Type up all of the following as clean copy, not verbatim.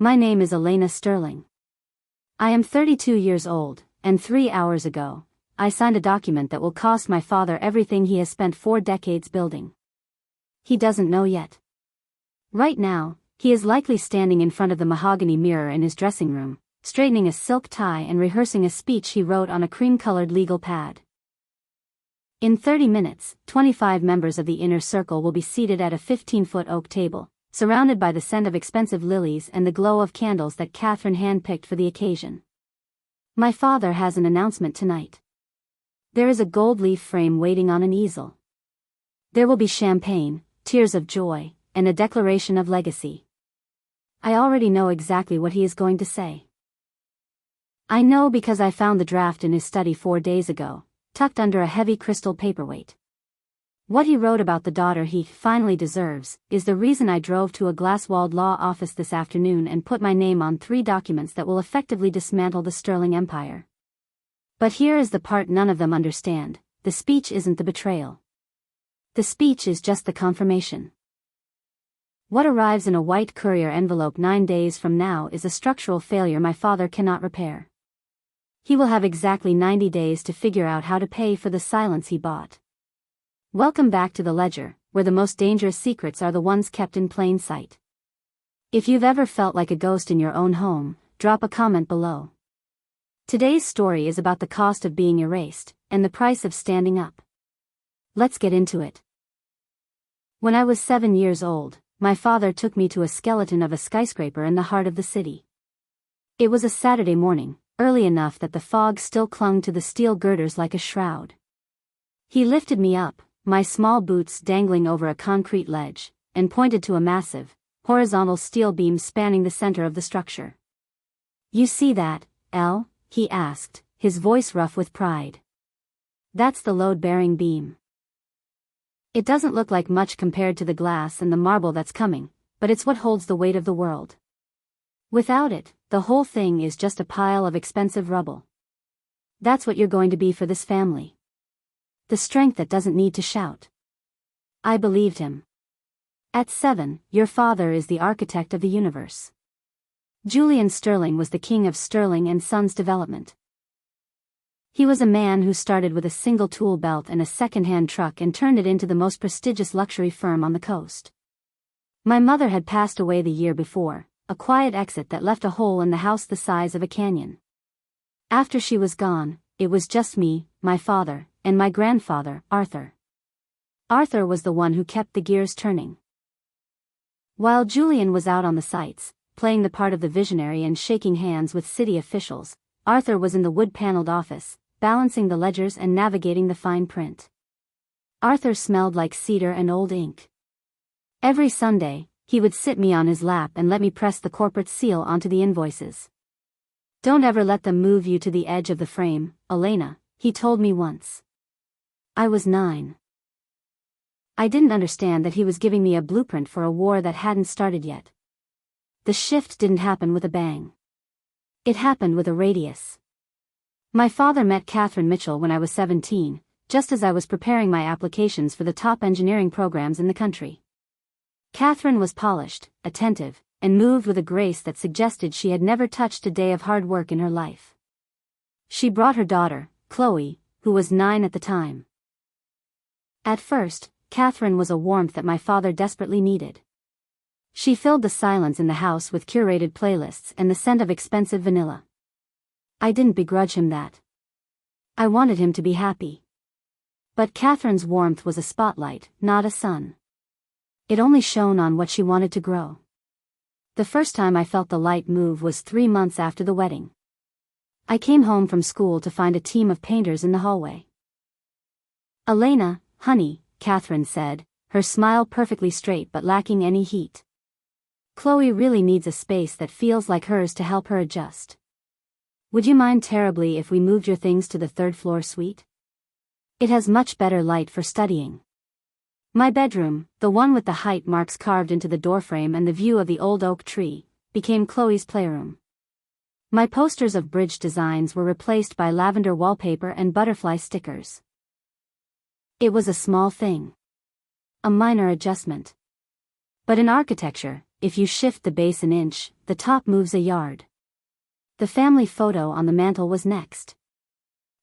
My name is Elena Sterling. I am 32 years old, and 3 hours ago, I signed a document that will cost my father everything he has spent 4 decades building. He doesn't know yet. Right now, he is likely standing in front of the mahogany mirror in his dressing room, straightening a silk tie and rehearsing a speech he wrote on a cream-colored legal pad. In 30 minutes, 25 members of the inner circle will be seated at a 15-foot oak table, surrounded by the scent of expensive lilies and the glow of candles that Catherine hand-picked for the occasion. My father has an announcement tonight. There is a gold leaf frame waiting on an easel. There will be champagne, tears of joy, and a declaration of legacy. I already know exactly what he is going to say. I know because I found the draft in his study 4 days ago, tucked under a heavy crystal paperweight. What he wrote about the daughter he finally deserves is the reason I drove to a glass-walled law office this afternoon and put my name on 3 documents that will effectively dismantle the Sterling Empire. But here is the part none of them understand: the speech isn't the betrayal. The speech is just the confirmation. What arrives in a white courier envelope 9 days from now is a structural failure my father cannot repair. He will have exactly 90 days to figure out how to pay for the silence he bought. Welcome back to the ledger, where the most dangerous secrets are the ones kept in plain sight. If you've ever felt like a ghost in your own home, drop a comment below. Today's story is about the cost of being erased, and the price of standing up. Let's get into it. When I was 7 years old, my father took me to a skeleton of a skyscraper in the heart of the city. It was a Saturday morning, early enough that the fog still clung to the steel girders like a shroud. He lifted me up, my small boots dangling over a concrete ledge, and pointed to a massive, horizontal steel beam spanning the center of the structure. "You see that, El?" he asked, his voice rough with pride. "That's the load-bearing beam. It doesn't look like much compared to the glass and the marble that's coming, but it's what holds the weight of the world. Without it, the whole thing is just a pile of expensive rubble. That's what you're going to be for this family. The strength that doesn't need to shout." I believed him. At 7, your father is the architect of the universe. Julian Sterling was the king of Sterling and Sons development. He was a man who started with a single tool belt and a second-hand truck and turned it into the most prestigious luxury firm on the coast. My mother had passed away the year before, a quiet exit that left a hole in the house the size of a canyon. After she was gone, it was just me, my father, and my grandfather, Arthur. Arthur was the one who kept the gears turning. While Julian was out on the sites, playing the part of the visionary and shaking hands with city officials, Arthur was in the wood-paneled office, balancing the ledgers and navigating the fine print. Arthur smelled like cedar and old ink. Every Sunday, he would sit me on his lap and let me press the corporate seal onto the invoices. "Don't ever let them move you to the edge of the frame, Elena," he told me once. I was 9. I didn't understand that he was giving me a blueprint for a war that hadn't started yet. The shift didn't happen with a bang. It happened with a radius. My father met Catherine Mitchell when I was 17, just as I was preparing my applications for the top engineering programs in the country. Catherine was polished, attentive, and moved with a grace that suggested she had never touched a day of hard work in her life. She brought her daughter, Chloe, who was 9 at the time. At first, Catherine was a warmth that my father desperately needed. She filled the silence in the house with curated playlists and the scent of expensive vanilla. I didn't begrudge him that. I wanted him to be happy. But Catherine's warmth was a spotlight, not a sun. It only shone on what she wanted to grow. The first time I felt the light move was 3 months after the wedding. I came home from school to find a team of painters in the hallway. "Elena, honey," Catherine said, her smile perfectly straight but lacking any heat. "Chloe really needs a space that feels like hers to help her adjust. Would you mind terribly if we moved your things to the 3rd-floor suite? It has much better light for studying." My bedroom, the one with the height marks carved into the doorframe and the view of the old oak tree, became Chloe's playroom. My posters of bridge designs were replaced by lavender wallpaper and butterfly stickers. It was a small thing. A minor adjustment. But in architecture, if you shift the base an inch, the top moves a yard. The family photo on the mantel was next.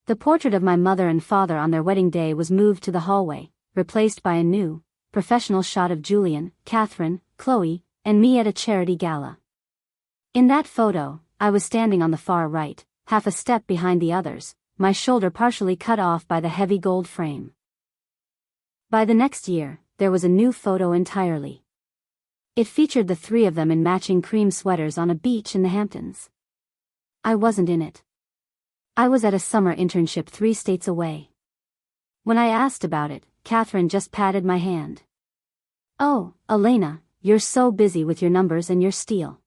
The portrait of my mother and father on their wedding day was moved to the hallway, replaced by a new, professional shot of Julian, Catherine, Chloe, and me at a charity gala. In that photo, I was standing on the far right, half a step behind the others, my shoulder partially cut off by the heavy gold frame. By the next year, there was a new photo entirely. It featured the three of them in matching cream sweaters on a beach in the Hamptons. I wasn't in it. I was at a summer internship 3 states away. When I asked about it, Catherine just patted my hand. "Oh, Elena, you're so busy with your numbers and your steel.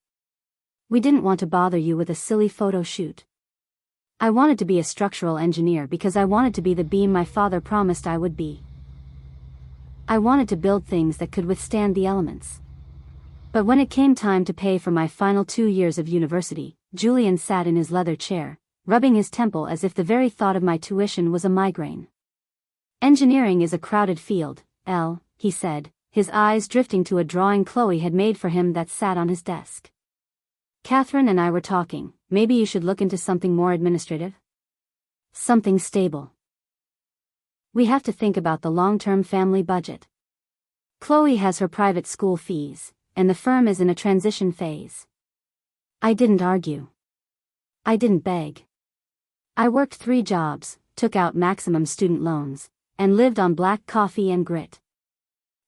We didn't want to bother you with a silly photo shoot. I wanted to be a structural engineer because I wanted to be the beam my father promised I would be. I wanted to build things that could withstand the elements." But when it came time to pay for my final 2 years of university, Julian sat in his leather chair, rubbing his temple as if the very thought of my tuition was a migraine. "Engineering is a crowded field, he said, his eyes drifting to a drawing Chloe had made for him that sat on his desk. "Catherine and I were talking, maybe you should look into something more administrative? Something stable. We have to think about the long-term family budget. Chloe has her private school fees, and the firm is in a transition phase." I didn't argue. I didn't beg. I worked 3 jobs, took out maximum student loans, and lived on black coffee and grit.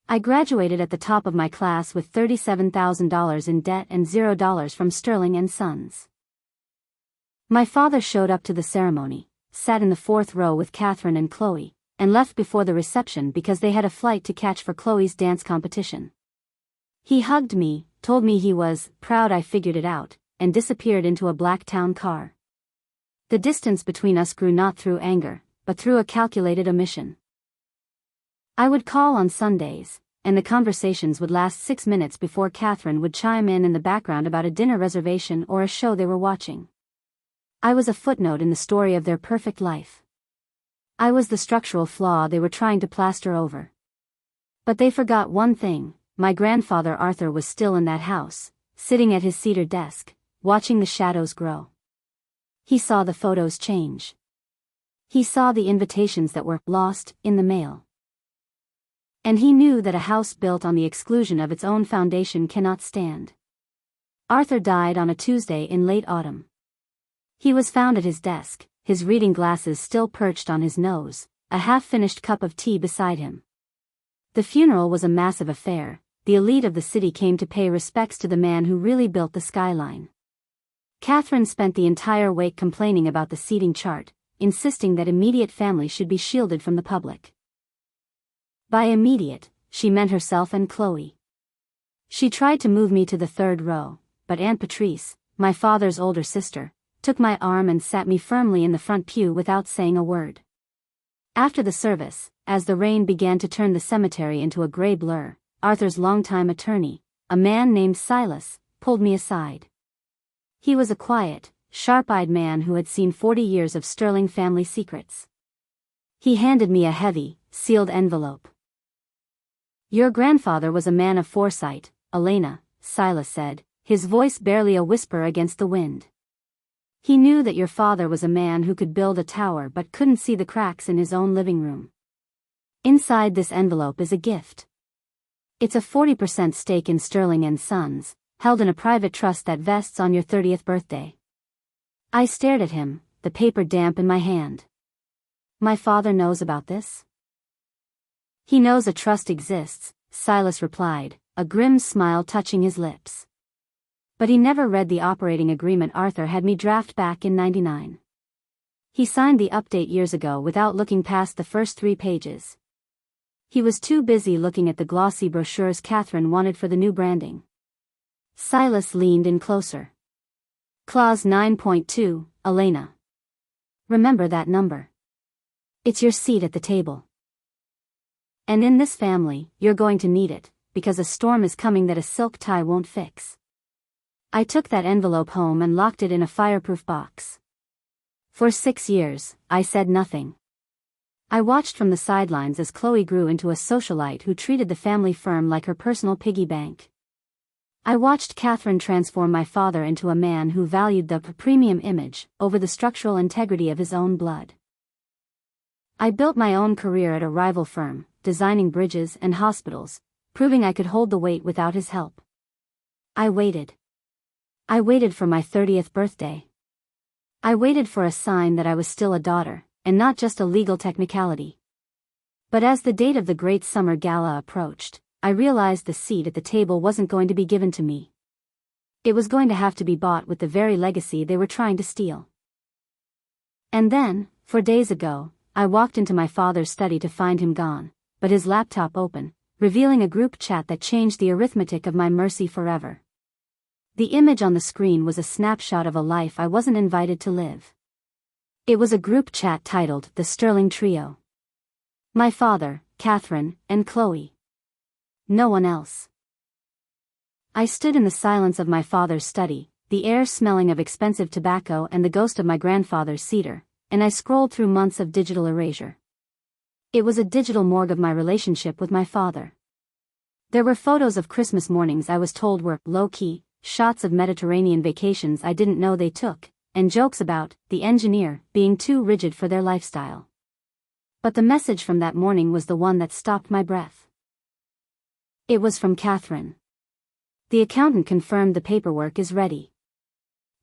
I graduated at the top of my class with $37,000 in debt and $0 from Sterling and Sons. My father showed up to the ceremony, sat in the 4th row with Catherine and Chloe, and left before the reception because they had a flight to catch for Chloe's dance competition. He hugged me, told me he was proud I figured it out, and disappeared into a black town car. The distance between us grew not through anger, but through a calculated omission. I would call on Sundays, and the conversations would last 6 minutes before Catherine would chime in the background about a dinner reservation or a show they were watching. I was a footnote in the story of their perfect life. I was the structural flaw they were trying to plaster over. But they forgot one thing: my grandfather Arthur was still in that house, sitting at his cedar desk, watching the shadows grow. He saw the photos change. He saw the invitations that were lost in the mail. And he knew that a house built on the exclusion of its own foundation cannot stand. Arthur died on a Tuesday in late autumn. He was found at his desk, his reading glasses still perched on his nose, a half-finished cup of tea beside him. The funeral was a massive affair. The elite of the city came to pay respects to the man who really built the skyline. Catherine spent the entire wake complaining about the seating chart, insisting that immediate family should be shielded from the public. By immediate, she meant herself and Chloe. She tried to move me to the 3rd row, but Aunt Patrice, my father's older sister, took my arm and sat me firmly in the front pew without saying a word. After the service, as the rain began to turn the cemetery into a gray blur, Arthur's longtime attorney, a man named Silas, pulled me aside. He was a quiet, sharp-eyed man who had seen 40 years of Sterling family secrets. He handed me a heavy, sealed envelope. "Your grandfather was a man of foresight, Elena," Silas said, his voice barely a whisper against the wind. "He knew that your father was a man who could build a tower but couldn't see the cracks in his own living room. Inside this envelope is a gift. It's a 40% stake in Sterling and Sons, held in a private trust that vests on your 30th birthday." I stared at him, the paper damp in my hand. "My father knows about this?" "He knows a trust exists," Silas replied, a grim smile touching his lips. "But he never read the operating agreement Arthur had me draft back in '99. He signed the update years ago without looking past the first 3 pages. He was too busy looking at the glossy brochures Catherine wanted for the new branding." Silas leaned in closer. "Clause 9.2, Elena. Remember that number. It's your seat at the table. And in this family, you're going to need it, because a storm is coming that a silk tie won't fix." I took that envelope home and locked it in a fireproof box. For 6 years, I said nothing. I watched from the sidelines as Chloe grew into a socialite who treated the family firm like her personal piggy bank. I watched Catherine transform my father into a man who valued the premium image over the structural integrity of his own blood. I built my own career at a rival firm, designing bridges and hospitals, proving I could hold the weight without his help. I waited. I waited for my 30th birthday. I waited for a sign that I was still a daughter, and not just a legal technicality. But as the date of the great summer gala approached, I realized the seat at the table wasn't going to be given to me. It was going to have to be bought with the very legacy they were trying to steal. And then, 4 days ago, I walked into my father's study to find him gone, but his laptop open, revealing a group chat that changed the arithmetic of my mercy forever. The image on the screen was a snapshot of a life I wasn't invited to live. It was a group chat titled The Sterling Trio. My father, Catherine, and Chloe. No one else. I stood in the silence of my father's study, the air smelling of expensive tobacco and the ghost of my grandfather's cedar, and I scrolled through months of digital erasure. It was a digital morgue of my relationship with my father. There were photos of Christmas mornings I was told were low-key, shots of Mediterranean vacations I didn't know they took, and jokes about the engineer being too rigid for their lifestyle. But the message from that morning was the one that stopped my breath. It was from Catherine. The accountant confirmed the paperwork is ready.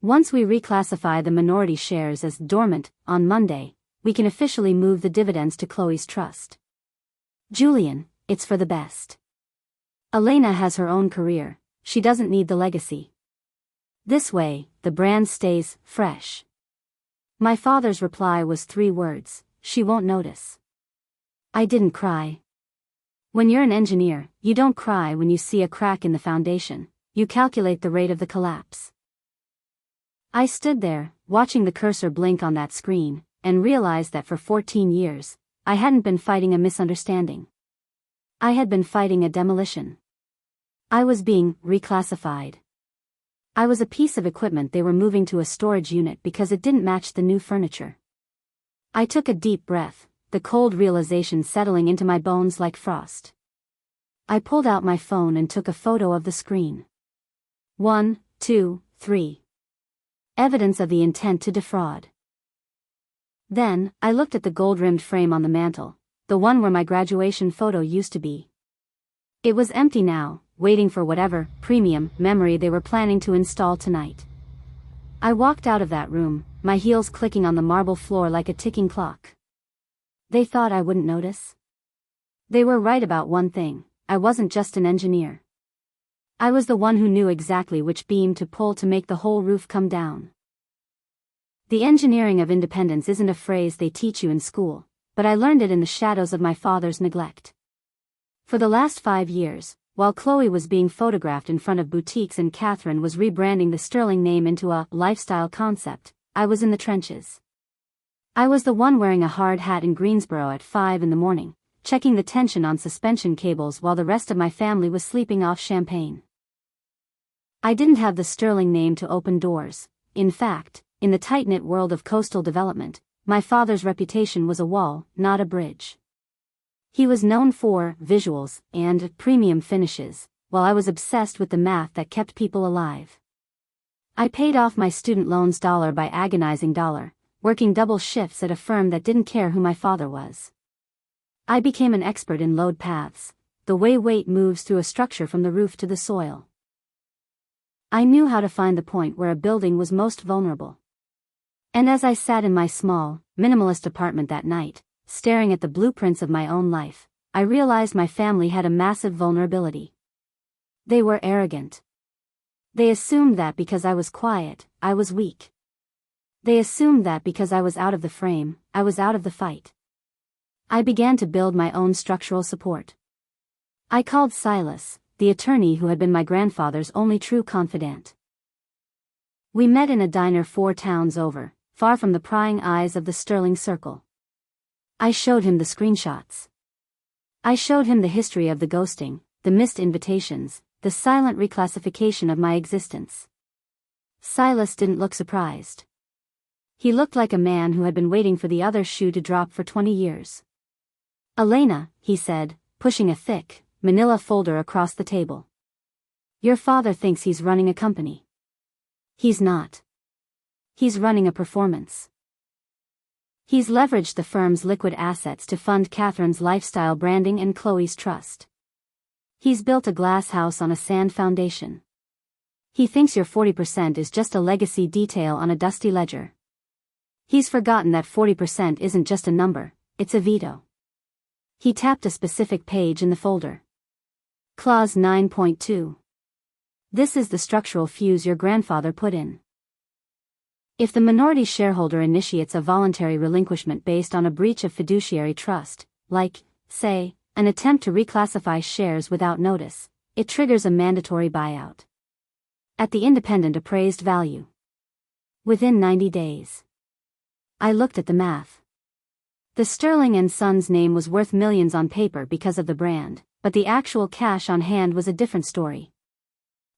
Once we reclassify the minority shares as dormant on Monday, we can officially move the dividends to Chloe's trust. Julian, it's for the best. Elena has her own career, she doesn't need the legacy. This way, the brand stays fresh. My father's reply was 3 words, she won't notice. I didn't cry. When you're an engineer, you don't cry when you see a crack in the foundation, you calculate the rate of the collapse. I stood there, watching the cursor blink on that screen, and realized that for 14 years, I hadn't been fighting a misunderstanding. I had been fighting a demolition. I was being reclassified. I was a piece of equipment they were moving to a storage unit because it didn't match the new furniture. I took a deep breath, the cold realization settling into my bones like frost. I pulled out my phone and took a photo of the screen. 1, 2, 3. Evidence of the intent to defraud. Then, I looked at the gold-rimmed frame on the mantel, the one where my graduation photo used to be. It was empty now, waiting for whatever premium memory they were planning to install tonight. I walked out of that room, my heels clicking on the marble floor like a ticking clock. They thought I wouldn't notice? They were right about one thing, I wasn't just an engineer. I was the one who knew exactly which beam to pull to make the whole roof come down. The engineering of independence isn't a phrase they teach you in school, but I learned it in the shadows of my father's neglect. For the last 5 years, while Chloe was being photographed in front of boutiques and Catherine was rebranding the Sterling name into a lifestyle concept, I was in the trenches. I was the one wearing a hard hat in Greensboro at 5 in the morning, checking the tension on suspension cables while the rest of my family was sleeping off champagne. I didn't have the Sterling name to open doors. In fact, in the tight-knit world of coastal development, my father's reputation was a wall, not a bridge. He was known for visuals and premium finishes, while I was obsessed with the math that kept people alive. I paid off my student loans dollar by agonizing dollar, working double shifts at a firm that didn't care who my father was. I became an expert in load paths, the way weight moves through a structure from the roof to the soil. I knew how to find the point where a building was most vulnerable. And as I sat in my small, minimalist apartment that night, staring at the blueprints of my own life, I realized my family had a massive vulnerability. They were arrogant. They assumed that because I was quiet, I was weak. They assumed that because I was out of the frame, I was out of the fight. I began to build my own structural support. I called Silas, the attorney who had been my grandfather's only true confidant. We met in a diner 4 towns over, far from the prying eyes of the Sterling circle. I showed him the screenshots. I showed him the history of the ghosting, the missed invitations, the silent reclassification of my existence. Silas didn't look surprised. He looked like a man who had been waiting for the other shoe to drop for 20 years. Elena, he said, pushing a thick, manila folder across the table. Your father thinks he's running a company. He's not. He's running a performance. He's leveraged the firm's liquid assets to fund Catherine's lifestyle branding and Chloe's trust. He's built a glass house on a sand foundation. He thinks your 40% is just a legacy detail on a dusty ledger. He's forgotten that 40% isn't just a number, it's a veto. He tapped a specific page in the folder. Clause 9.2. This is the structural fuse your grandfather put in. If the minority shareholder initiates a voluntary relinquishment based on a breach of fiduciary trust, like, say, an attempt to reclassify shares without notice, it triggers a mandatory buyout. At the independent appraised value. Within 90 days. I looked at the math. The Sterling and Sons name was worth millions on paper because of the brand, but the actual cash on hand was a different story.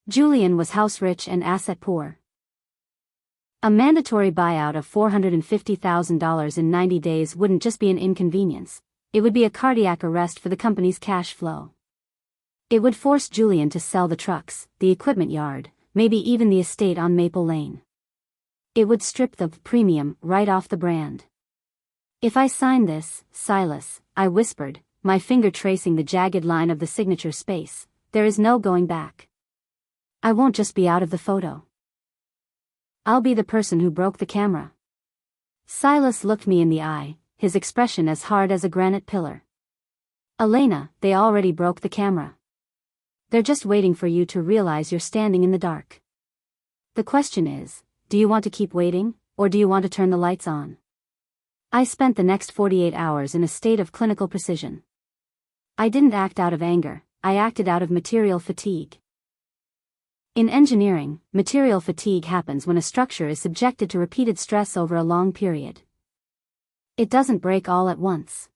Julian was house rich and asset poor. A mandatory buyout of $450,000 in 90 days wouldn't just be an inconvenience, it would be a cardiac arrest for the company's cash flow. It would force Julian to sell the trucks, the equipment yard, maybe even the estate on Maple Lane. It would strip the premium right off the brand. If I sign this, Silas, I whispered, my finger tracing the jagged line of the signature space, there is no going back. I won't just be out of the photo. I'll be the person who broke the camera. Silas looked me in the eye, his expression as hard as a granite pillar. Elena, they already broke the camera. They're just waiting for you to realize you're standing in the dark. The question is, do you want to keep waiting, or do you want to turn the lights on? I spent the next 48 hours in a state of clinical precision. I didn't act out of anger, I acted out of material fatigue. In engineering, material fatigue happens when a structure is subjected to repeated stress over a long period. It doesn't break all at once.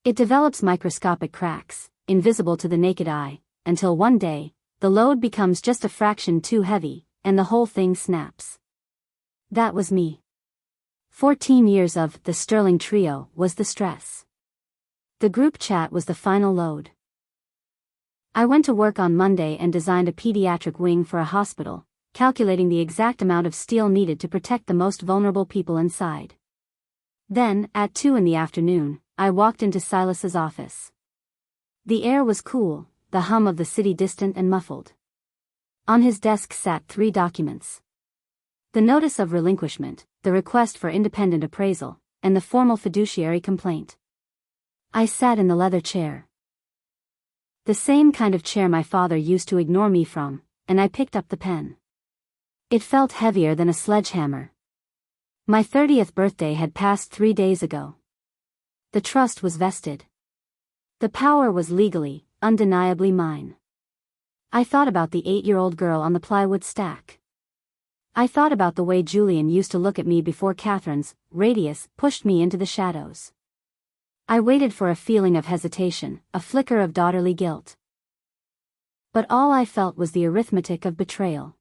It develops microscopic cracks, invisible to the naked eye, until one day, the load becomes just a fraction too heavy, and the whole thing snaps. That was me. 14 years of the Sterling trio was the stress. The group chat was the final load. I went to work on Monday and designed a pediatric wing for a hospital, calculating the exact amount of steel needed to protect the most vulnerable people inside. Then, at 2 in the afternoon, I walked into Silas's office. The air was cool, the hum of the city distant and muffled. On his desk sat 3 documents. The notice of relinquishment, the request for independent appraisal, and the formal fiduciary complaint. I sat in the leather chair. The same kind of chair my father used to ignore me from, and I picked up the pen. It felt heavier than a sledgehammer. My 30th birthday had passed 3 days ago. The trust was vested. The power was legally, undeniably mine. I thought about the 8-year-old girl on the plywood stack. I thought about the way Julian used to look at me before Catherine's radius pushed me into the shadows. I waited for a feeling of hesitation, a flicker of daughterly guilt. But all I felt was the arithmetic of betrayal.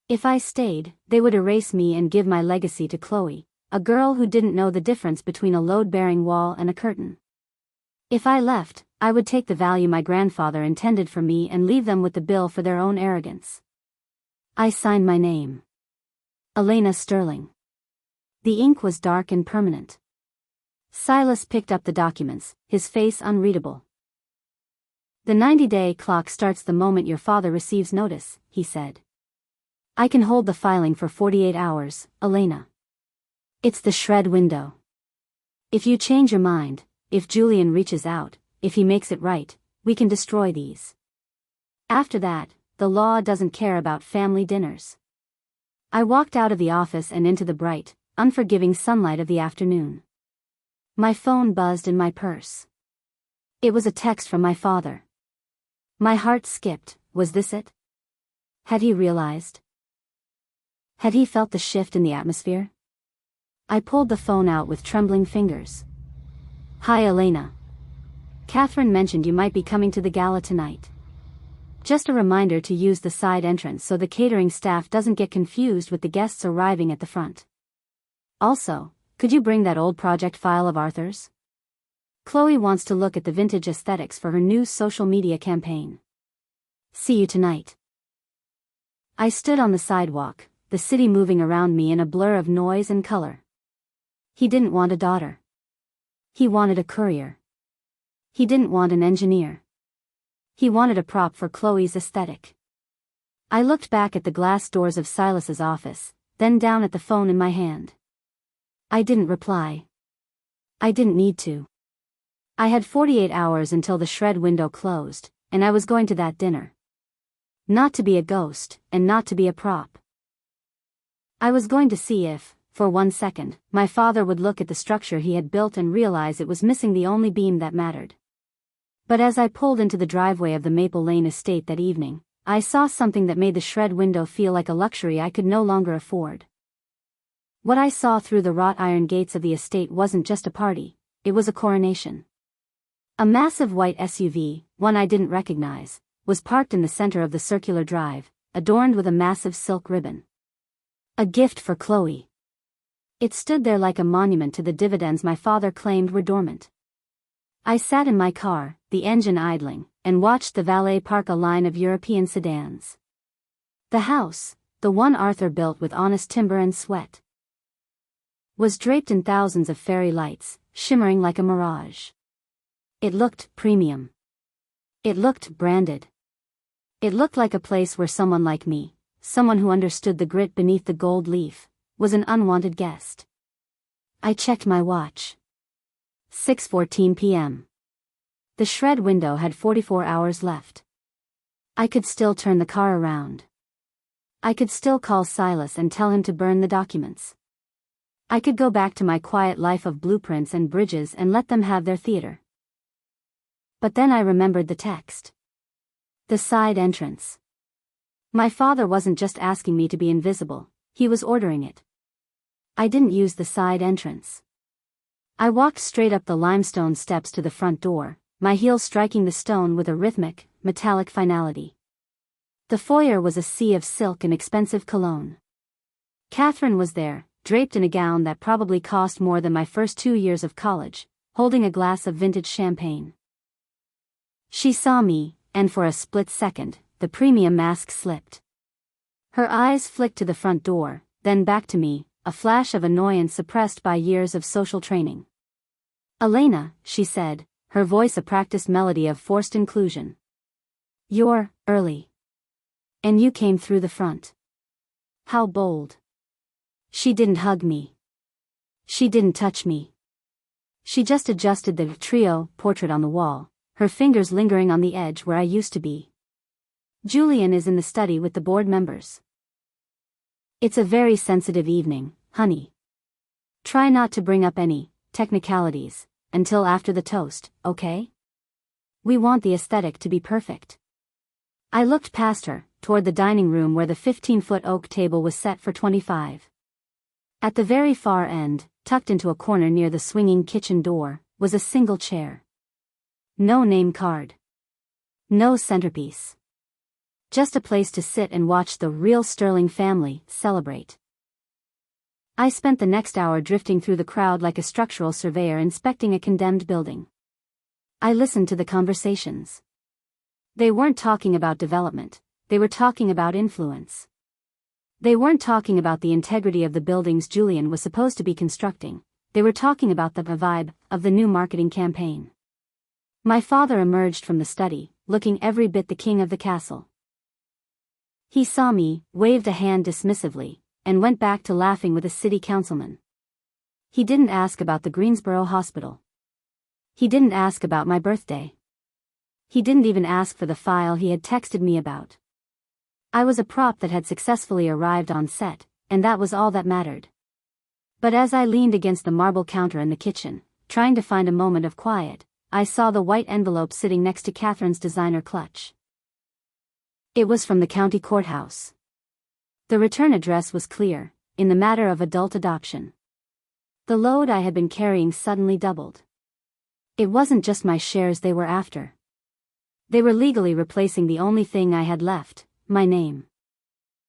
If I stayed, they would erase me and give my legacy to Chloe, a girl who didn't know the difference between a load-bearing wall and a curtain. If I left, I would take the value my grandfather intended for me and leave them with the bill for their own arrogance. I signed my name. Elena Sterling. The ink was dark and permanent. Silas picked up the documents, his face unreadable. The 90-day clock starts the moment your father receives notice, he said. I can hold the filing for 48 hours, Elena. It's the shred window. If you change your mind, if Julian reaches out, if he makes it right, we can destroy these. After that, the law doesn't care about family dinners. I walked out of the office and into the bright, unforgiving sunlight of the afternoon. My phone buzzed in my purse. It was a text from my father. My heart skipped. Was this it? Had he realized? Had he felt the shift in the atmosphere? I pulled the phone out with trembling fingers. Hi Elena. Catherine mentioned you might be coming to the gala tonight. Just a reminder to use the side entrance so the catering staff doesn't get confused with the guests arriving at the front. Also, could you bring that old project file of Arthur's? Chloe wants to look at the vintage aesthetics for her new social media campaign. See you tonight. I stood on the sidewalk, the city moving around me in a blur of noise and color. He didn't want a daughter. He wanted a courier. He didn't want an engineer. He wanted a prop for Chloe's aesthetic. I looked back at the glass doors of Silas's office, then down at the phone in my hand. I didn't reply. I didn't need to. I had 48 hours until the shred window closed, and I was going to that dinner. Not to be a ghost, and not to be a prop. I was going to see if, for 1 second, my father would look at the structure he had built and realize it was missing the only beam that mattered. But as I pulled into the driveway of the Maple Lane estate that evening, I saw something that made the shred window feel like a luxury I could no longer afford. What I saw through the wrought iron gates of the estate wasn't just a party, it was a coronation. A massive white SUV, one I didn't recognize, was parked in the center of the circular drive, adorned with a massive silk ribbon. A gift for Chloe. It stood there like a monument to the dividends my father claimed were dormant. I sat in my car, the engine idling, and watched the valet park a line of European sedans. The house, the one Arthur built with honest timber and sweat, was draped in thousands of fairy lights, shimmering like a mirage. It looked premium. It looked branded. It looked like a place where someone like me, someone who understood the grit beneath the gold leaf, was an unwanted guest. I checked my watch. 6:14 p.m. The shred window had 44 hours left. I could still turn the car around. I could still call Silas and tell him to burn the documents. I could go back to my quiet life of blueprints and bridges and let them have their theater. But then I remembered the text. The side entrance. My father wasn't just asking me to be invisible, he was ordering it. I didn't use the side entrance. I walked straight up the limestone steps to the front door, my heels striking the stone with a rhythmic, metallic finality. The foyer was a sea of silk and expensive cologne. Catherine was there, draped in a gown that probably cost more than my first 2 years of college, holding a glass of vintage champagne. She saw me, and for a split second, the premium mask slipped. Her eyes flicked to the front door, then back to me, a flash of annoyance suppressed by years of social training. "Elena," she said, her voice a practiced melody of forced inclusion. "You're early. And you came through the front. How bold." She didn't hug me. She didn't touch me. She just adjusted the trio portrait on the wall, her fingers lingering on the edge where I used to be. "Julian is in the study with the board members. It's a very sensitive evening, honey. Try not to bring up any technicalities until after the toast, okay? We want the aesthetic to be perfect." I looked past her, toward the dining room where the 15-foot oak table was set for 25. At the very far end, tucked into a corner near the swinging kitchen door, was a single chair. No name card. No centerpiece. Just a place to sit and watch the real Sterling family celebrate. I spent the next hour drifting through the crowd like a structural surveyor inspecting a condemned building. I listened to the conversations. They weren't talking about development, they were talking about influence. They weren't talking about the integrity of the buildings Julian was supposed to be constructing, they were talking about the vibe of the new marketing campaign. My father emerged from the study, looking every bit the king of the castle. He saw me, waved a hand dismissively, and went back to laughing with a city councilman. He didn't ask about the Greensboro Hospital. He didn't ask about my birthday. He didn't even ask for the file he had texted me about. I was a prop that had successfully arrived on set, and that was all that mattered. But as I leaned against the marble counter in the kitchen, trying to find a moment of quiet, I saw the white envelope sitting next to Catherine's designer clutch. It was from the county courthouse. The return address was clear, in the matter of adult adoption. The load I had been carrying suddenly doubled. It wasn't just my shares they were after. They were legally replacing the only thing I had left, my name.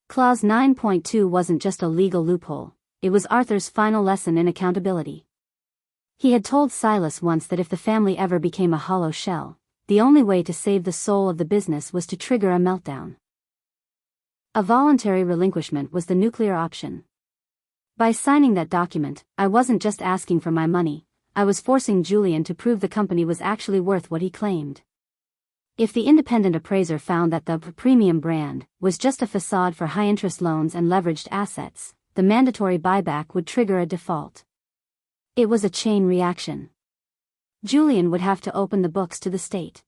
Clause 9.2 wasn't just a legal loophole, it was Arthur's final lesson in accountability. He had told Silas once that if the family ever became a hollow shell, the only way to save the soul of the business was to trigger a meltdown. A voluntary relinquishment was the nuclear option. By signing that document, I wasn't just asking for my money, I was forcing Julian to prove the company was actually worth what he claimed. If the independent appraiser found that the premium brand was just a facade for high-interest loans and leveraged assets, the mandatory buyback would trigger a default. It was a chain reaction. Julian would have to open the books to the state.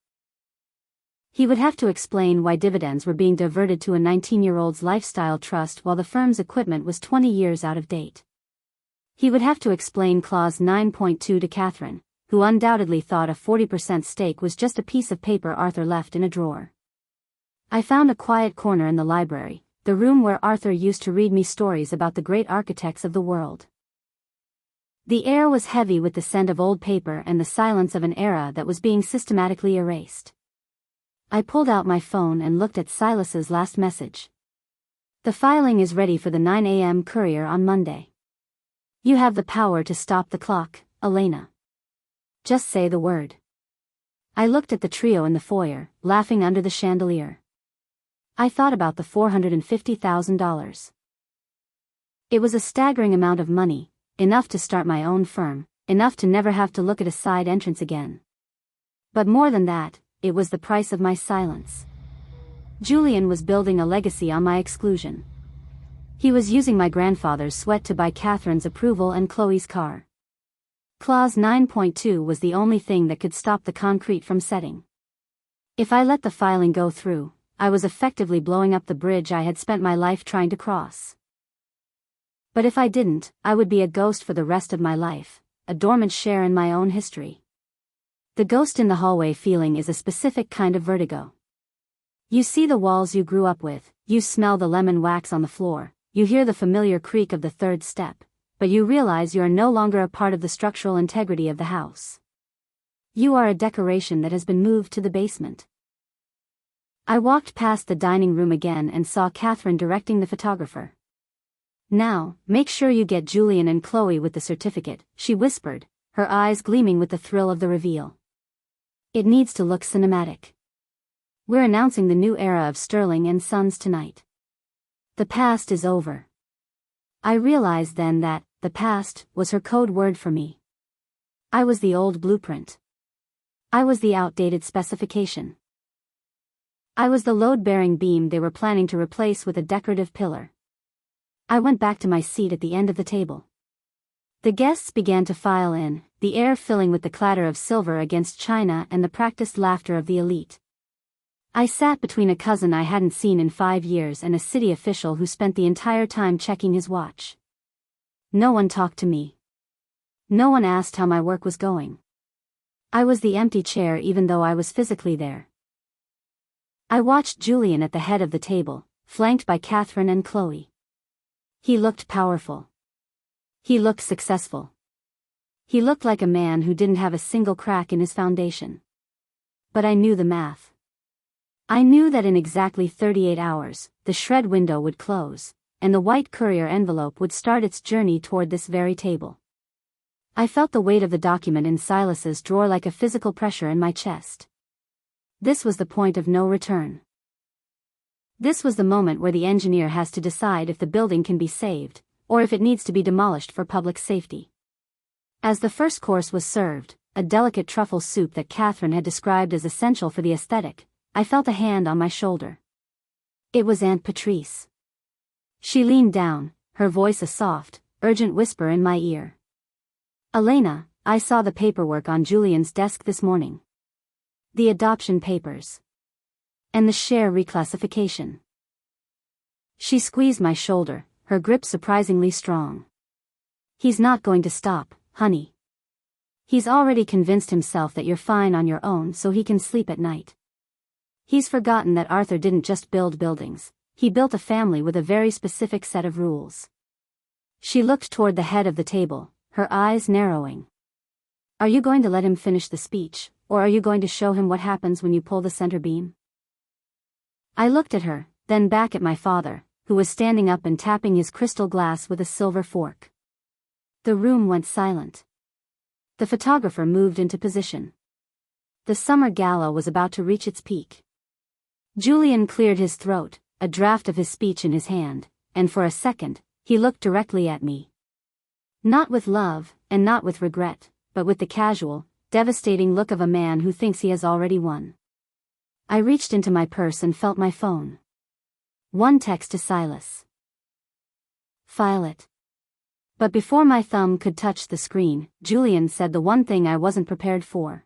He would have to explain why dividends were being diverted to a 19-year-old's lifestyle trust while the firm's equipment was 20 years out of date. He would have to explain Clause 9.2 to Catherine, who undoubtedly thought a 40% stake was just a piece of paper Arthur left in a drawer. I found a quiet corner in the library, the room where Arthur used to read me stories about the great architects of the world. The air was heavy with the scent of old paper and the silence of an era that was being systematically erased. I pulled out my phone and looked at Silas's last message. The filing is ready for the 9 a.m. courier on Monday. You have the power to stop the clock, Elena. Just say the word. I looked at the trio in the foyer, laughing under the chandelier. I thought about the $450,000. It was a staggering amount of money, enough to start my own firm, enough to never have to look at a side entrance again. But more than that, it was the price of my silence. Julian was building a legacy on my exclusion. He was using my grandfather's sweat to buy Catherine's approval and Chloe's car. Clause 9.2 was the only thing that could stop the concrete from setting. If I let the filing go through, I was effectively blowing up the bridge I had spent my life trying to cross. But if I didn't, I would be a ghost for the rest of my life, a dormant share in my own history. The ghost in the hallway feeling is a specific kind of vertigo. You see the walls you grew up with, you smell the lemon wax on the floor, you hear the familiar creak of the third step, but you realize you are no longer a part of the structural integrity of the house. You are a decoration that has been moved to the basement. I walked past the dining room again and saw Catherine directing the photographer. Now, make sure you get Julian and Chloe with the certificate, she whispered, her eyes gleaming with the thrill of the reveal. It needs to look cinematic. We're announcing the new era of Sterling and Sons tonight. The past is over. I realized then that the past was her code word for me. I was the old blueprint. I was the outdated specification. I was the load-bearing beam they were planning to replace with a decorative pillar. I went back to my seat at the end of the table. The guests began to file in, the air filling with the clatter of silver against china and the practiced laughter of the elite. I sat between a cousin I hadn't seen in 5 years and a city official who spent the entire time checking his watch. No one talked to me. No one asked how my work was going. I was the empty chair even though I was physically there. I watched Julian at the head of the table, flanked by Catherine and Chloe. He looked powerful. He looked successful. He looked like a man who didn't have a single crack in his foundation. But I knew the math. I knew that in exactly 38 hours, the shred window would close, and the white courier envelope would start its journey toward this very table. I felt the weight of the document in Silas's drawer like a physical pressure in my chest. This was the point of no return. This was the moment where the engineer has to decide if the building can be saved, or if it needs to be demolished for public safety. As the first course was served, a delicate truffle soup that Catherine had described as essential for the aesthetic, I felt a hand on my shoulder. It was Aunt Patrice. She leaned down, her voice a soft, urgent whisper in my ear. Elena, I saw the paperwork on Julian's desk this morning. The adoption papers. And the share reclassification. She squeezed my shoulder, her grip surprisingly strong. He's not going to stop, honey. He's already convinced himself that you're fine on your own so he can sleep at night. He's forgotten that Arthur didn't just build buildings, he built a family with a very specific set of rules. She looked toward the head of the table, her eyes narrowing. Are you going to let him finish the speech, or are you going to show him what happens when you pull the center beam? I looked at her, then back at my father, who was standing up and tapping his crystal glass with a silver fork. The room went silent. The photographer moved into position. The summer gala was about to reach its peak. Julian cleared his throat, a draft of his speech in his hand, and for a second, he looked directly at me. Not with love, and not with regret, but with the casual, devastating look of a man who thinks he has already won. I reached into my purse and felt my phone. One text to Silas. File it. But before my thumb could touch the screen, Julian said the one thing I wasn't prepared for.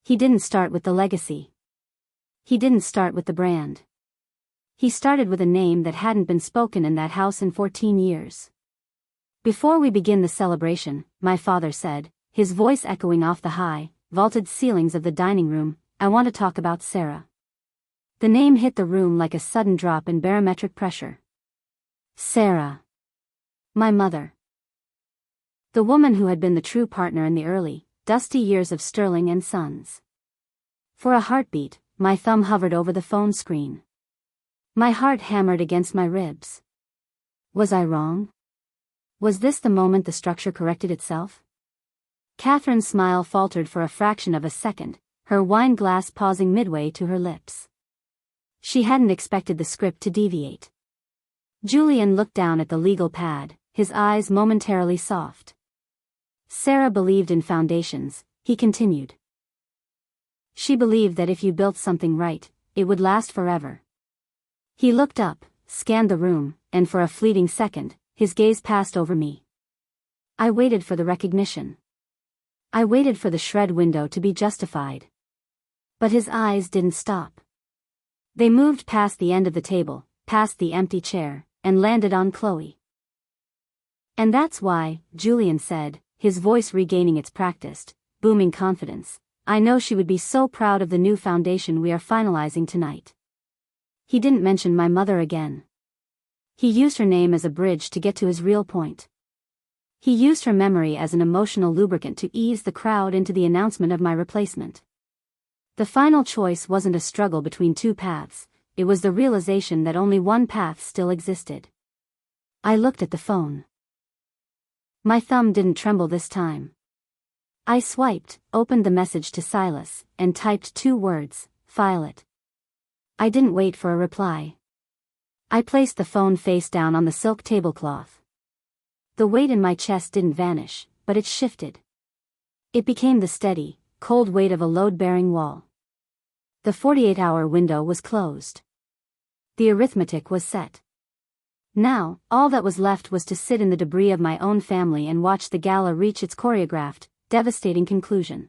He didn't start with the legacy. He didn't start with the brand. He started with a name that hadn't been spoken in that house in 14 years. Before we begin the celebration, my father said, his voice echoing off the high, vaulted ceilings of the dining room, I want to talk about Sarah. The name hit the room like a sudden drop in barometric pressure. Sarah. My mother. The woman who had been the true partner in the early, dusty years of Sterling and Sons. For a heartbeat, my thumb hovered over the phone screen. My heart hammered against my ribs. Was I wrong? Was this the moment the structure corrected itself? Catherine's smile faltered for a fraction of a second, her wine glass pausing midway to her lips. She hadn't expected the script to deviate. Julian looked down at the legal pad, his eyes momentarily soft. Sarah believed in foundations, he continued. She believed that if you built something right, it would last forever. He looked up, scanned the room, and for a fleeting second, his gaze passed over me. I waited for the recognition. I waited for the shred window to be justified. But his eyes didn't stop. They moved past the end of the table, past the empty chair, and landed on Chloe. And that's why, Julian said, his voice regaining its practiced, booming confidence, I know she would be so proud of the new foundation we are finalizing tonight. He didn't mention my mother again. He used her name as a bridge to get to his real point. He used her memory as an emotional lubricant to ease the crowd into the announcement of my replacement. The final choice wasn't a struggle between two paths, it was the realization that only one path still existed. I looked at the phone. My thumb didn't tremble this time. I swiped, opened the message to Silas, and typed 2 words, file it. I didn't wait for a reply. I placed the phone face down on the silk tablecloth. The weight in my chest didn't vanish, but it shifted. It became the steady, cold weight of a load-bearing wall. The 48-hour window was closed. The arithmetic was set. Now, all that was left was to sit in the debris of my own family and watch the gala reach its choreographed, devastating conclusion.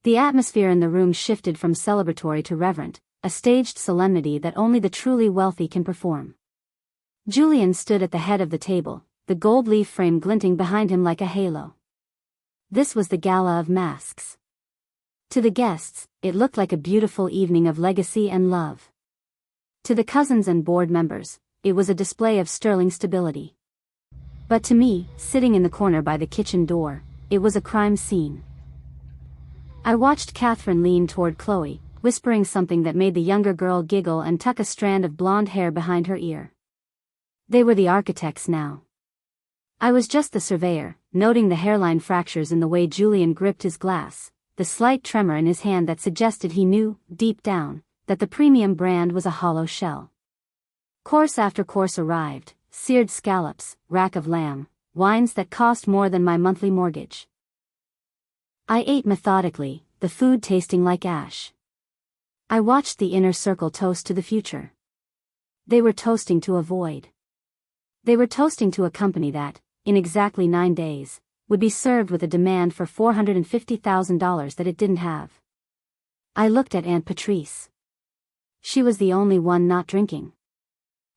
The atmosphere in the room shifted from celebratory to reverent, a staged solemnity that only the truly wealthy can perform. Julian stood at the head of the table, the gold leaf frame glinting behind him like a halo. This was the gala of masks. To the guests, it looked like a beautiful evening of legacy and love. To the cousins and board members, it was a display of sterling stability. But to me, sitting in the corner by the kitchen door, it was a crime scene. I watched Catherine lean toward Chloe, whispering something that made the younger girl giggle and tuck a strand of blonde hair behind her ear. They were the architects now. I was just the surveyor, noting the hairline fractures in the way Julian gripped his glass, the slight tremor in his hand that suggested he knew, deep down, that the premium brand was a hollow shell. Course after course arrived, seared scallops, rack of lamb, wines that cost more than my monthly mortgage. I ate methodically, the food tasting like ash. I watched the inner circle toast to the future. They were toasting to a void. They were toasting to a company that, in exactly 9 days, would be served with a demand for $450,000 that it didn't have. I looked at Aunt Patrice. She was the only one not drinking.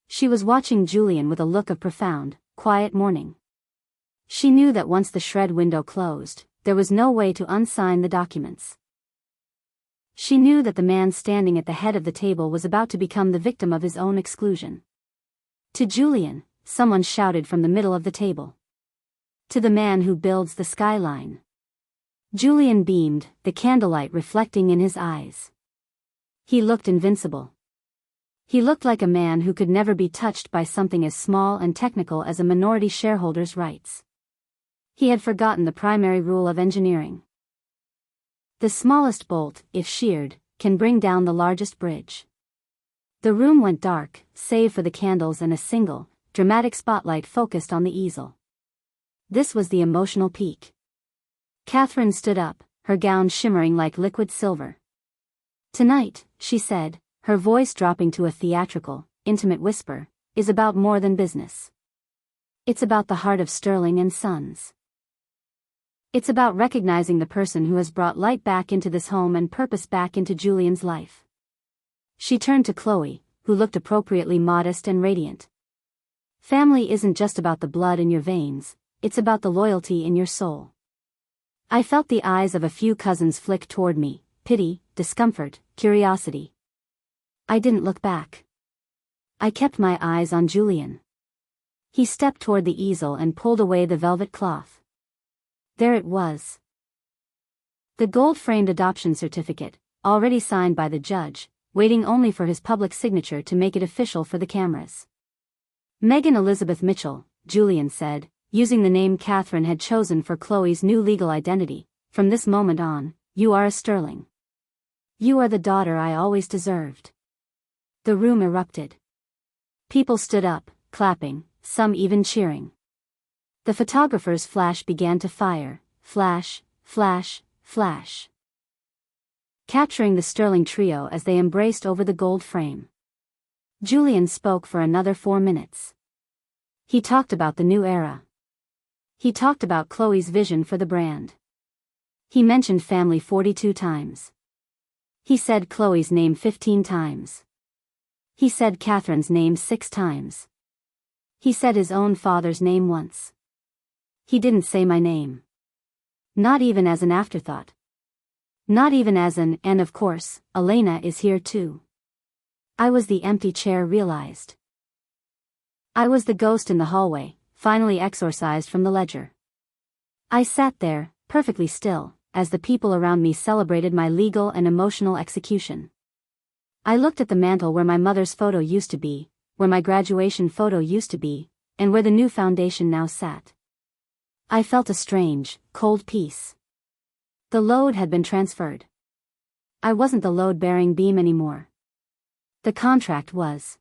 She was watching Julian with a look of profound, quiet mourning. She knew that once the shred window closed, there was no way to unsign the documents. She knew that the man standing at the head of the table was about to become the victim of his own exclusion. To Julian, someone shouted from the middle of the table. To the man who builds the skyline. Julian beamed, the candlelight reflecting in his eyes. He looked invincible. He looked like a man who could never be touched by something as small and technical as a minority shareholder's rights. He had forgotten the primary rule of engineering. The smallest bolt, if sheared, can bring down the largest bridge. The room went dark, save for the candles and a single, dramatic spotlight focused on the easel. This was the emotional peak. Catherine stood up, her gown shimmering like liquid silver. "Tonight," she said, her voice dropping to a theatrical, intimate whisper, "is about more than business. It's about the heart of Sterling and Sons. It's about recognizing the person who has brought light back into this home and purpose back into Julian's life." She turned to Chloe, who looked appropriately modest and radiant. "Family isn't just about the blood in your veins, it's about the loyalty in your soul." I felt the eyes of a few cousins flick toward me, pity, discomfort, curiosity. I didn't look back. I kept my eyes on Julian. He stepped toward the easel and pulled away the velvet cloth. There it was. The gold-framed adoption certificate, already signed by the judge, waiting only for his public signature to make it official for the cameras. "Megan Elizabeth Mitchell," Julian said, using the name Catherine had chosen for Chloe's new legal identity, "from this moment on, you are a Sterling. You are the daughter I always deserved." The room erupted. People stood up, clapping, some even cheering. The photographer's flash began to fire, flash, flash, flash, capturing the Sterling trio as they embraced over the gold frame. Julian spoke for another 4 minutes. He talked about the new era. He talked about Chloe's vision for the brand. He mentioned family 42 times. He said Chloe's name 15 times. He said Catherine's name 6 times. He said his own father's name once. He didn't say my name. Not even as an afterthought. Not even as an, "and of course, Elena is here too." I was the empty chair realized. I was the ghost in the hallway, finally exorcised from the ledger. I sat there, perfectly still, as the people around me celebrated my legal and emotional execution. I looked at the mantel where my mother's photo used to be, where my graduation photo used to be, and where the new foundation now sat. I felt a strange, cold peace. The load had been transferred. I wasn't the load-bearing beam anymore. The contract was.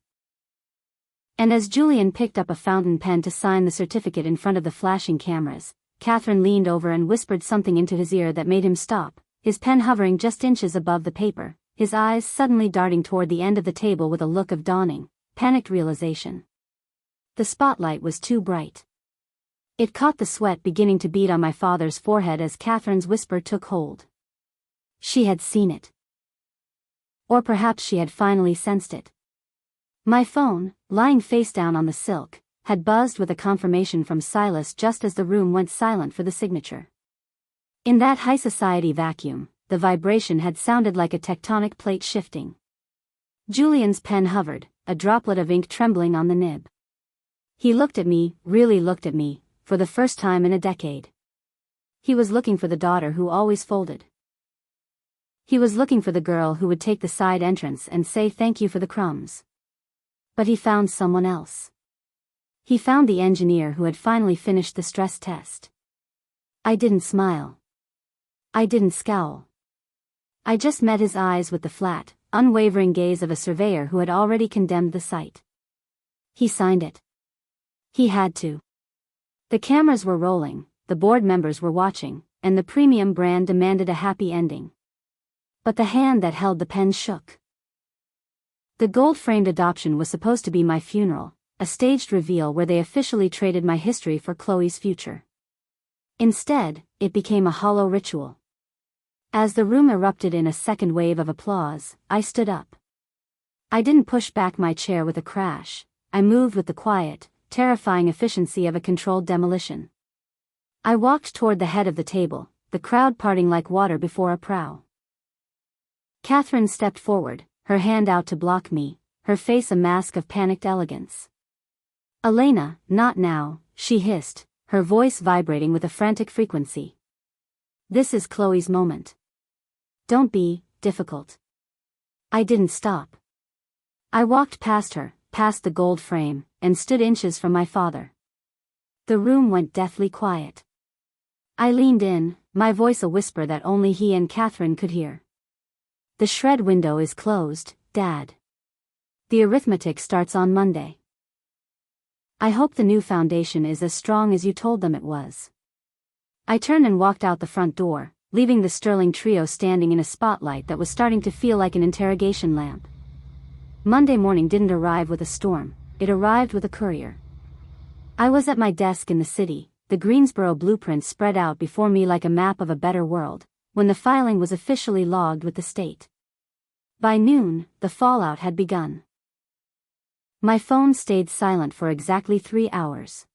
And as Julian picked up a fountain pen to sign the certificate in front of the flashing cameras, Catherine leaned over and whispered something into his ear that made him stop, his pen hovering just inches above the paper, his eyes suddenly darting toward the end of the table with a look of dawning, panicked realization. The spotlight was too bright. It caught the sweat beginning to bead on my father's forehead as Catherine's whisper took hold. She had seen it. Or perhaps she had finally sensed it. My phone, lying face down on the silk, had buzzed with a confirmation from Silas just as the room went silent for the signature. In that high society vacuum, the vibration had sounded like a tectonic plate shifting. Julian's pen hovered, a droplet of ink trembling on the nib. He looked at me, really looked at me, for the first time in a decade. He was looking for the daughter who always folded. He was looking for the girl who would take the side entrance and say thank you for the crumbs. But he found someone else. He found the engineer who had finally finished the stress test. I didn't smile. I didn't scowl. I just met his eyes with the flat, unwavering gaze of a surveyor who had already condemned the site. He signed it. He had to. The cameras were rolling, the board members were watching, and the premium brand demanded a happy ending. But the hand that held the pen shook. The gold-framed adoption was supposed to be my funeral, a staged reveal where they officially traded my history for Chloe's future. Instead, it became a hollow ritual. As the room erupted in a second wave of applause, I stood up. I didn't push back my chair with a crash, I moved with the quiet, terrifying efficiency of a controlled demolition. I walked toward the head of the table, the crowd parting like water before a prow. Catherine stepped forward, her hand out to block me, her face a mask of panicked elegance. "Elena, not now," she hissed, her voice vibrating with a frantic frequency. "This is Chloe's moment. Don't be difficult." I didn't stop. I walked past her, past the gold frame, and stood inches from my father. The room went deathly quiet. I leaned in, my voice a whisper that only he and Catherine could hear. "The shred window is closed, Dad." The arithmetic starts on Monday. I hope the new foundation is as strong as you told them it was. I turned and walked out the front door, leaving the Sterling trio standing in a spotlight that was starting to feel like an interrogation lamp. Monday morning didn't arrive with a storm, it arrived with a courier. I was at my desk in the city, the Greensboro blueprint spread out before me like a map of a better world, when the filing was officially logged with the state. By noon, the fallout had begun. My phone stayed silent for exactly 3 hours.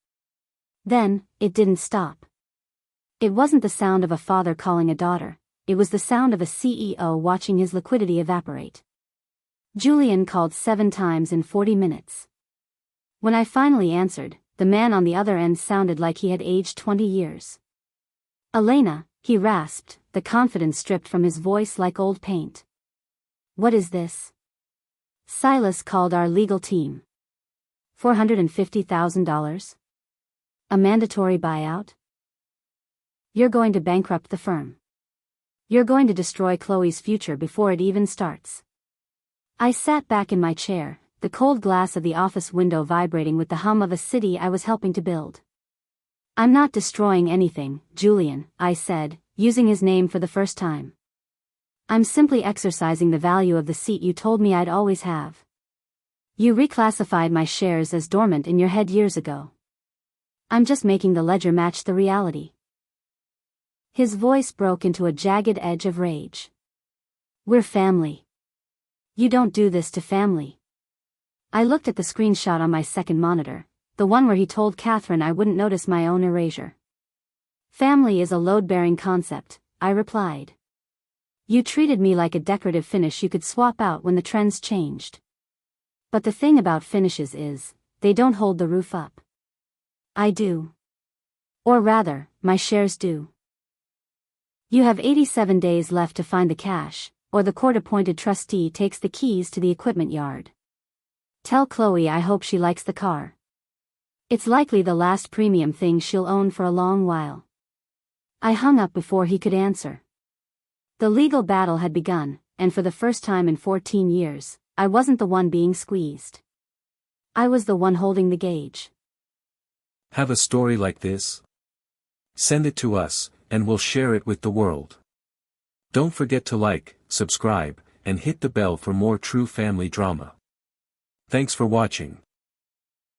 Then, it didn't stop. It wasn't the sound of a father calling a daughter, it was the sound of a CEO watching his liquidity evaporate. Julian called 7 times in 40 minutes. When I finally answered, the man on the other end sounded like he had aged 20 years. Elena, he rasped, the confidence stripped from his voice like old paint. What is this? Silas called our legal team. $450,000? A mandatory buyout? You're going to bankrupt the firm. You're going to destroy Chloe's future before it even starts. I sat back in my chair, the cold glass of the office window vibrating with the hum of a city I was helping to build. I'm not destroying anything, Julian, I said, using his name for the first time. I'm simply exercising the value of the seat you told me I'd always have. You reclassified my shares as dormant in your head years ago. I'm just making the ledger match the reality. His voice broke into a jagged edge of rage. We're family. You don't do this to family. I looked at the screenshot on my second monitor, the one where he told Catherine I wouldn't notice my own erasure. Family is a load-bearing concept, I replied. You treated me like a decorative finish you could swap out when the trends changed. But the thing about finishes is, they don't hold the roof up. I do. Or rather, my shares do. You have 87 days left to find the cash, or the court-appointed trustee takes the keys to the equipment yard. Tell Chloe I hope she likes the car. It's likely the last premium thing she'll own for a long while. I hung up before he could answer. The legal battle had begun, and for the first time in 14 years, I wasn't the one being squeezed. I was the one holding the gauge. Have a story like this? Send it to us, and we'll share it with the world. Don't forget to like, subscribe, and hit the bell for more true family drama. Thanks for watching.